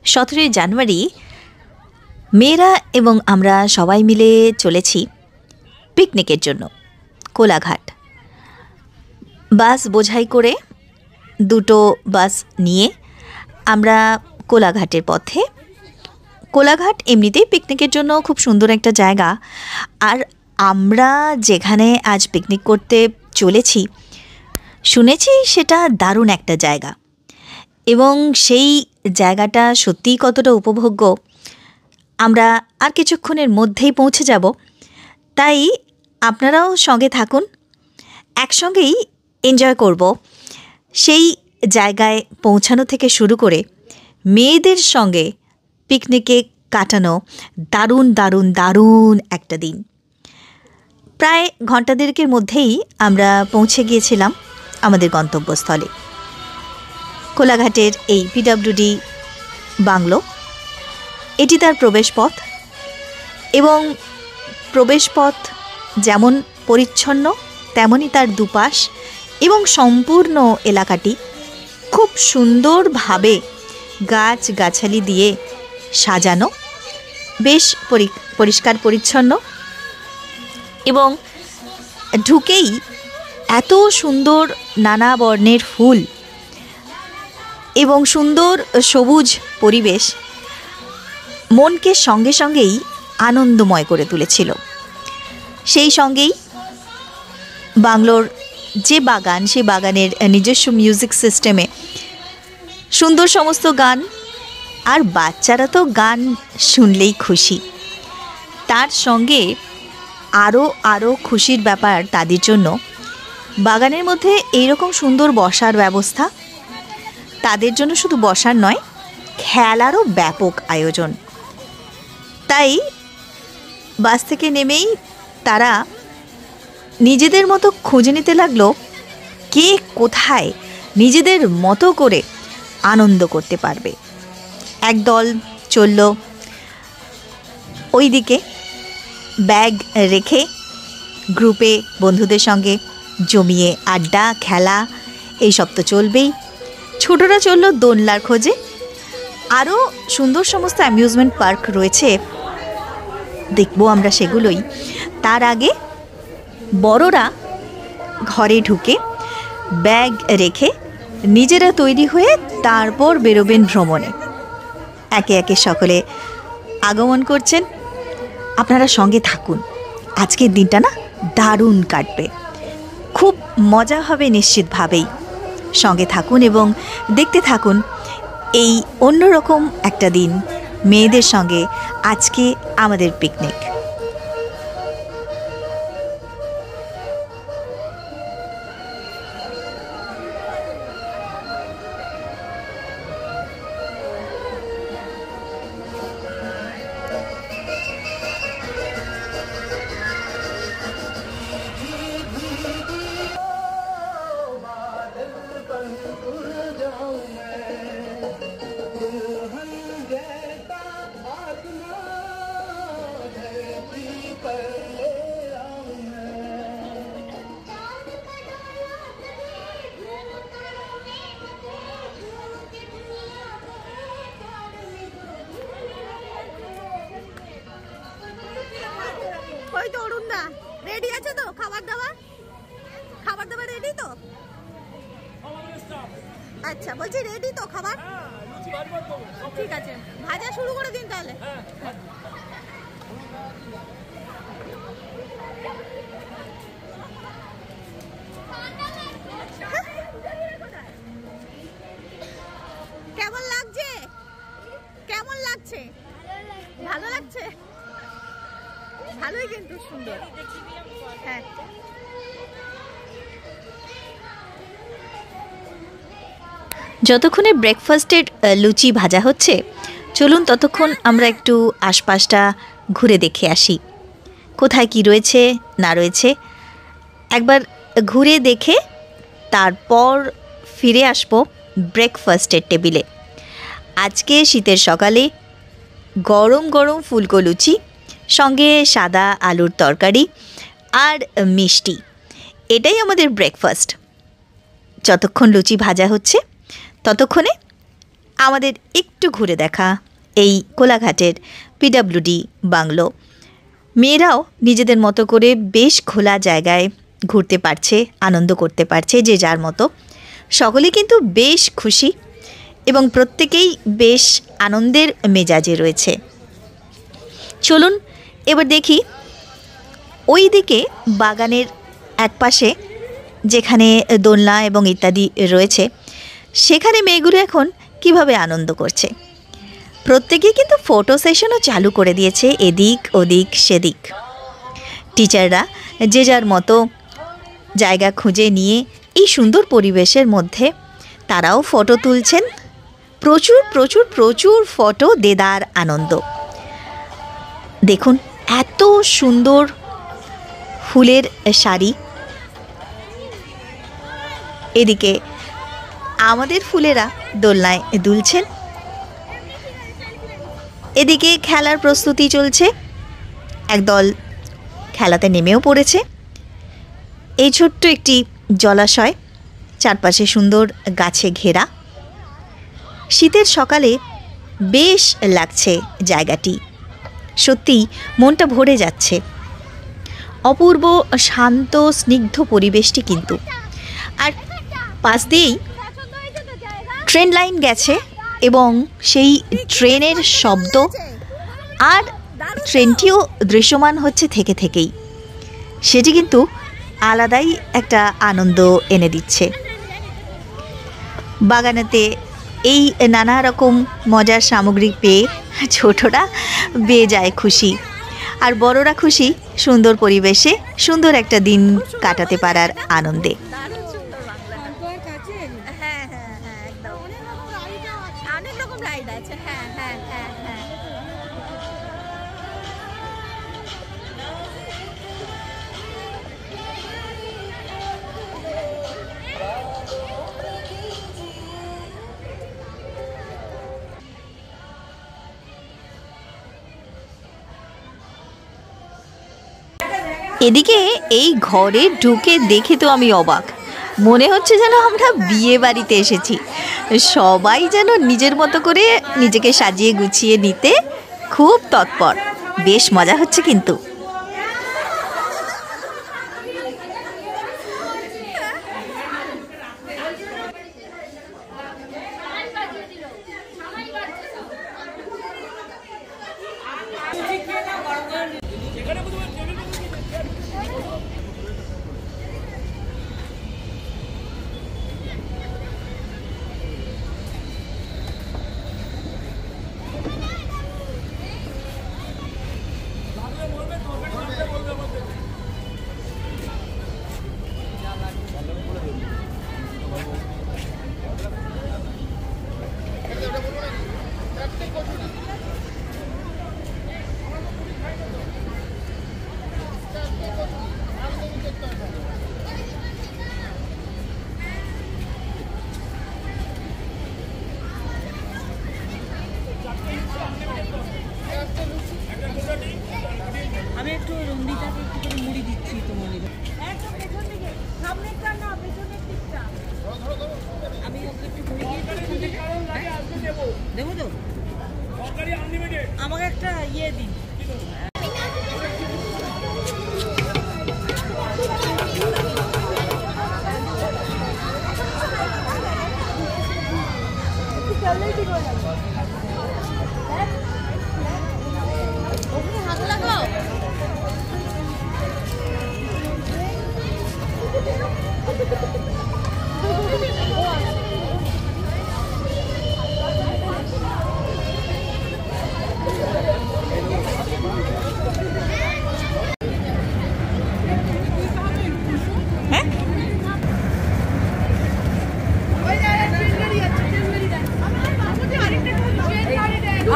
17 জানুয়ারি মেয়েরা এবং আমরা সবাই মিলে চলেছি পিকনিকের জন্য কোলাঘাট। বাস বোঝাই করে দুটো বাস নিয়ে আমরা কোলাঘাটের পথে। কোলাঘাট এমনিতেই পিকনিকের জন্য খুব সুন্দর একটা জায়গা, আর আমরা যেখানে আজ পিকনিক করতে চলেছি শুনেছি সেটা দারুণ একটা জায়গা, এবং সেই জায়গাটা সত্যিই কতটা উপভোগ্য আমরা আর কিছুক্ষণের মধ্যেই পৌঁছে যাব। তাই আপনারাও সঙ্গে থাকুন, একসঙ্গেই এনজয় করব সেই জায়গায় পৌঁছানো থেকে শুরু করে মেয়েদের সঙ্গে পিকনিকে কাটানো দারুণ দারুণ দারুণ একটা দিন। প্রায় ঘণ্টা দেড়েকের মধ্যেই আমরা পৌঁছে গিয়েছিলাম আমাদের গন্তব্যস্থলে, কোলাঘাটের এই পিডব্লিউডি বাংলো। এটি তার প্রবেশপথ, এবং প্রবেশপথ যেমন পরিচ্ছন্ন তেমনই তার দুপাশ এবং সম্পূর্ণ এলাকাটি খুব সুন্দরভাবে গাছগাছালি দিয়ে সাজানো, বেশ পরিষ্কার পরিচ্ছন্ন, এবং ঢুকেই এত সুন্দর নানা বর্ণের ফুল এবং সুন্দর সবুজ পরিবেশ মনকে সঙ্গে সঙ্গেই আনন্দময় করে তুলেছিল। সেই সঙ্গেই বাংলোর যে বাগান, সে বাগানের নিজস্ব মিউজিক সিস্টেমে সুন্দর সমস্ত গান, আর বাচ্চারা তো গান শুনলেই খুশি। তার সঙ্গে আরও খুশির ব্যাপার তাদের জন্য বাগানের মধ্যে এইরকম সুন্দর বসার ব্যবস্থা। তাদের জন্য শুধু বসার নয়, খেলারও ব্যাপক আয়োজন। তাই বাস থেকে নেমেই তারা নিজেদের মতো খুঁজে নিতে লাগলো কে কোথায় নিজেদের মতো করে আনন্দ করতে পারবে। একদল চলল ওই দিকে, ব্যাগ রেখে গ্রুপে বন্ধুদের সঙ্গে জমিয়ে আড্ডা খেলা এইসব তো চলবেই। ছোটরা চলল দোলনার খোঁজে। আরও সুন্দর সমস্ত অ্যামিউজমেন্ট পার্ক রয়েছে, দেখবো আমরা সেগুলোই। তার আগে বড়রা ঘরে ঢুকে ব্যাগ রেখে নিজেরা তৈরি হয়ে তারপর বেরোবেন ভ্রমণে। একে একে সকলে আগমন করছেন। আপনারা সঙ্গে থাকুন, আজকের দিনটা না দারুণ কাটবে, খুব মজা হবে নিশ্চিতভাবেই। সঙ্গে থাকুন এবং দেখতে থাকুন এই অন্যরকম একটা দিন মেয়েদের সঙ্গে আজকে আমাদের পিকনিক। ওই তো অরুণদা রেডি আছে তো? খাবার দাবার রেডি তো? আচ্ছা, বলছি রেডি তো খাবার? ঠিক আছে, ভাজা শুরু করে দিন তাহলে। কেমন লাগছে? কেমন লাগছে? ভালো লাগছে? ভালোই, কিন্তু সুন্দর। হ্যাঁ, যতক্ষণে ব্রেকফাস্টের লুচি ভাজা হচ্ছে, চলুন ততক্ষণ আমরা একটু আশপাশটা ঘুরে দেখে আসি, কোথায় কি রয়েছে না রয়েছে। একবার ঘুরে দেখে তারপর ফিরে আসবো ব্রেকফাস্টের টেবিলে। আজকে শীতের সকালে গরম গরম ফুলকো লুচি, সঙ্গে সাদা আলুর তরকারি আর মিষ্টি, এটাই আমাদের ব্রেকফাস্ট। যতক্ষণ লুচি ভাজা হচ্ছে ততক্ষণে আমাদের একটু ঘুরে দেখা এই কোলাঘাটের পিডব্লিউডি বাংলো। মেয়েরাও নিজেদের মতো করে বেশ খোলা জায়গায় ঘুরতে পারছে, আনন্দ করতে পারছে যে যার মতো। সকলে কিন্তু বেশ খুশি এবং প্রত্যেকেই বেশ আনন্দের মেজাজে রয়েছে। চলুন এবার দেখি ওই দিকে বাগানের একপাশে যেখানে দোলনা এবং ইত্যাদি রয়েছে সেখানে মেয়েগুলো এখন কিভাবে আনন্দ করছে। প্রত্যেকেই কিন্তু ফটো সেশনও চালু করে দিয়েছে, এদিক ওদিক সেদিক। টিচাররা যে যার মতো জায়গা খুঁজে নিয়ে এই সুন্দর পরিবেশের মধ্যে তারাও ফটো তুলছেন। প্রচুর প্রচুর প্রচুর ফটো, দেদার আনন্দ। দেখুন এত সুন্দর ফুলের শাড়ি, এদিকে আমাদের ফুলেরা দোলনায় দুলছেন, এদিকে খেলার প্রস্তুতি চলছে। একদল খেলাতে নেমেও পড়েছে। এই ছোট্ট একটি জলাশয়, চারপাশে সুন্দর গাছে ঘেরা। শীতের সকালে বেশ লাগছে জায়গাটি, সত্যিই মনটা ভরে যাচ্ছে। অপূর্ব শান্ত স্নিগ্ধ পরিবেশটি কিন্তু। আর পাশ দিয়েই ট্রেন লাইন গেছে এবং সেই ট্রেনের শব্দ আর ট্রেনটিও দৃশ্যমান হচ্ছে থেকে থেকেই। সেটি কিন্তু আলাদাই একটা আনন্দ এনে দিচ্ছে। বাগানেতে এই নানা রকম মজার সামগ্রী পেয়ে ছোটরা বেয়ে যায় খুশি, আর বড়রা খুশি সুন্দর পরিবেশে সুন্দর একটা দিন কাটাতে পারার আনন্দে। এদিকে এই ঘরে ঢুকে দেখে তো আমি অবাক। মনে হচ্ছে যেন আমরা বিয়ে বাড়িতে এসেছি। সবাই যেন নিজের মতো করে নিজেকে সাজিয়ে গুছিয়ে নিতে খুব তৎপর। বেশ মজা হচ্ছে কিন্তু। আমি একটু রুমদিটাকে একটু করে মুড়ি দিচ্ছি তোমার নিবে। একদম পেছন দিকে, সামনেরটা না, পেছনের দিকটা। আমি ওকে একটু মুড়ি দিয়ে দেবো তো? আমাকে একটা ইয়ে দিন। হাত লাগাও।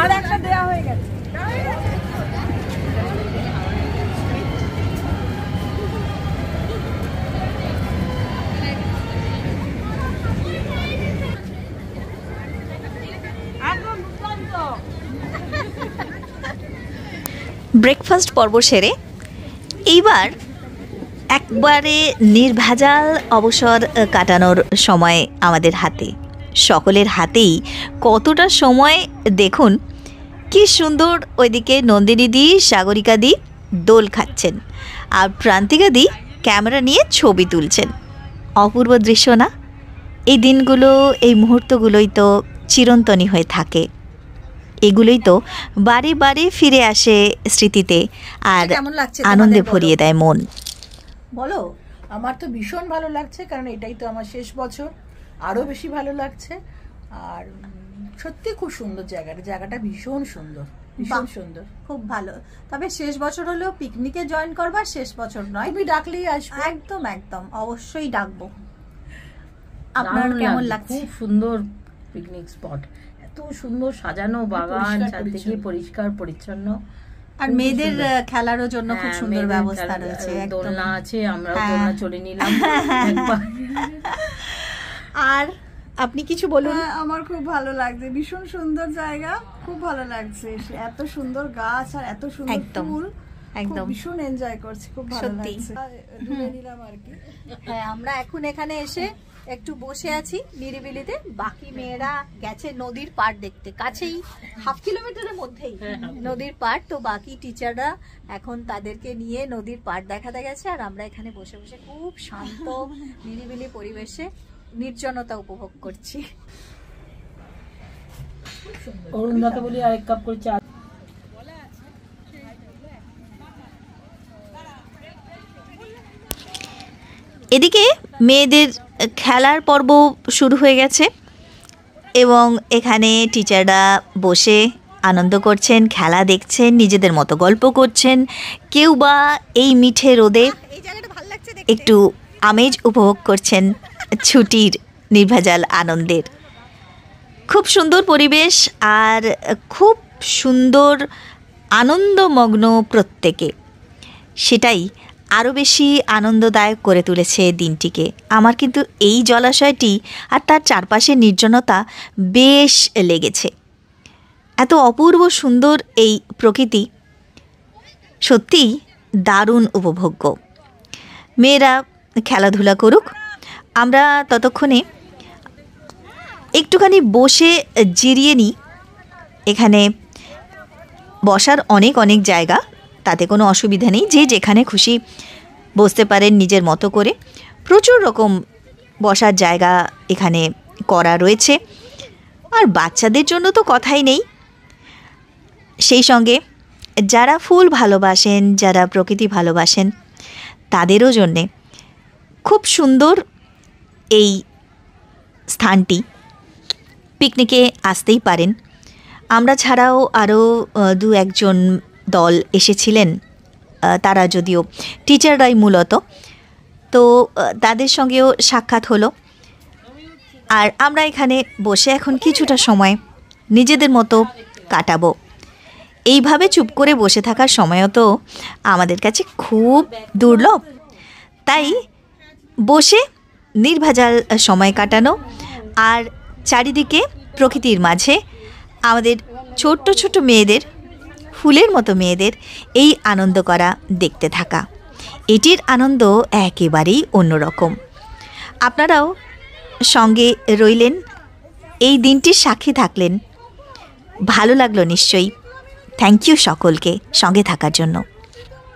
আর একটা দেয়া হয়ে গেছে। ব্রেকফাস্ট পর্ব সেরে এইবার একবারে নির্ভেজাল অবসর কাটানোর সময় আমাদের হাতে। সকলের হাতেই কতটা সময় দেখুন, কি সুন্দর ওইদিকে নন্দিনীদি সাগরিকাদি দোল খাচ্ছেন আর প্রান্তিকাদি ক্যামেরা নিয়ে ছবি তুলছেন। অপূর্ব দৃশ্য না? এই দিনগুলো, এই মুহূর্তগুলোই তো চিরন্তনী হয়ে থাকে। এগুলোই তো বারে বারে ফিরে আসে স্মৃতিতে আর কেমন লাগছে আনন্দে ভরিয়ে দেয় মন। বলো। আমার তো ভীষণ ভালো লাগছে, কারণ এটাই তো আমার শেষ বছর, আরো বেশি ভালো লাগছে। আর সত্যি খুব সুন্দর জায়গাটা ভীষণ সুন্দর, ভীষণ সুন্দর, খুব ভালো। তবে শেষ বছর হলেও পিকনিকে জয়েন করবা, শেষ বছর নয়। তুমি ডাকলেই আসবে। একদম একদম, অবশ্যই ডাকবো। আপনার কেমন লাগছে? খুব সুন্দর পিকনিক স্পট, এত সুন্দর সাজানো বাগান, চারদিকে পরিষ্কার পরিচ্ছন্ন। আর মেয়েদের খেলারও জন্য খুব সুন্দর ব্যবস্থা রয়েছে। দোলনা আছে, আমরা দোলনা চলে নিলাম একবার। আর আপনি কিছু বলুন। আমার খুব ভালো লাগছে, ভীষণ সুন্দর জায়গা, খুব ভালো লাগছে। এত সুন্দর গাছ আর এত সুন্দর ফুল, একদম ভীষণ এনজয় করছি, খুব ভালো লাগছে। ঘুরে নিলাম আর কি। হ্যাঁ, আমরা এখন এখানে এসে একটু বসে আছি নিরিবিলিতে। বাকি মেয়েরা গেছে নদীর পাড় দেখতে, কাছেই 1/2 কিলোমিটারের মধ্যেই নদীর পাড়। তো বাকি টিচাররা এখন তাদেরকে নিয়ে নদীর পাড় দেখাতে গেছে, আর আমরা এখানে বসে বসে খুব শান্ত নিরিবিলি পরিবেশে নির্জনতা উপভোগ করছি। অরুণদাকে বলি আরেক কাপ করে চা। এদিকে মেয়েদের খেলার পর্ব শুরু হয়ে গেছে এবং এখানে টিচাররা বসে আনন্দ করছেন, খেলা দেখছেন, নিজেদের মতো গল্প করছেন। কেউ বা এই মিঠে রোদে একটু আমেজ উপভোগ করছেন ছুটির নির্ভেজাল আনন্দের। খুব সুন্দর পরিবেশ আর খুব সুন্দর আনন্দমগ্ন প্রত্যেকে, সেটাই আরও বেশি আনন্দদায়ক করে তুলেছে দিনটিকে। আমার কিন্তু এই জলাশয়টি আর তার চারপাশের নির্জনতা বেশ লেগেছে। এত অপূর্ব সুন্দর এই প্রকৃতি সত্যিই দারুণ উপভোগ্য। মেয়েরা খেলাধুলা করুক, আমরা ততক্ষণে একটুখানি বসে জিরিয়ে নিই। এখানে বসার অনেক অনেক জায়গা, তাতে কোনো অসুবিধা নেই। যে যেখানে খুশি বসতে পারেন নিজের মতো করে। প্রচুর রকম বসার জায়গা এখানে করা রয়েছে, আর বাচ্চাদের জন্য তো কথাই নেই। সেই সঙ্গে যারা ফুল ভালোবাসেন, যারা প্রকৃতি ভালোবাসেন, তাদেরও জন্যে খুব সুন্দর এই স্থানটি। পিকনিকে আসতেই পারেন। আমরা ছাড়াও আরও 2-1জন দল এসেছিলেন, তারা যদিও টিচাররাই মূলত, তো তাদের সঙ্গেও সাক্ষাৎ হলো। আর আমরা এখানে বসে এখন কিছুটা সময় নিজেদের মতো কাটাবো। এইভাবে চুপ করে বসে থাকার সময়ও তো আমাদের কাছে খুব দুর্লভ। তাই বসে নির্ভেজাল সময় কাটানো আর চারিদিকে প্রকৃতির মাঝে আমাদের ছোট্ট ছোট মেয়েদের, ফুলের মতো মেয়েদের এই আনন্দ করা দেখতে থাকা, এটির আনন্দ একেবারেই অন্যরকম। আপনারাও সঙ্গে রইলেন, এই দিনটির সাক্ষী থাকলেন। ভালো লাগলো নিশ্চয়ই। থ্যাংক ইউ সকলকে সঙ্গে থাকার জন্য।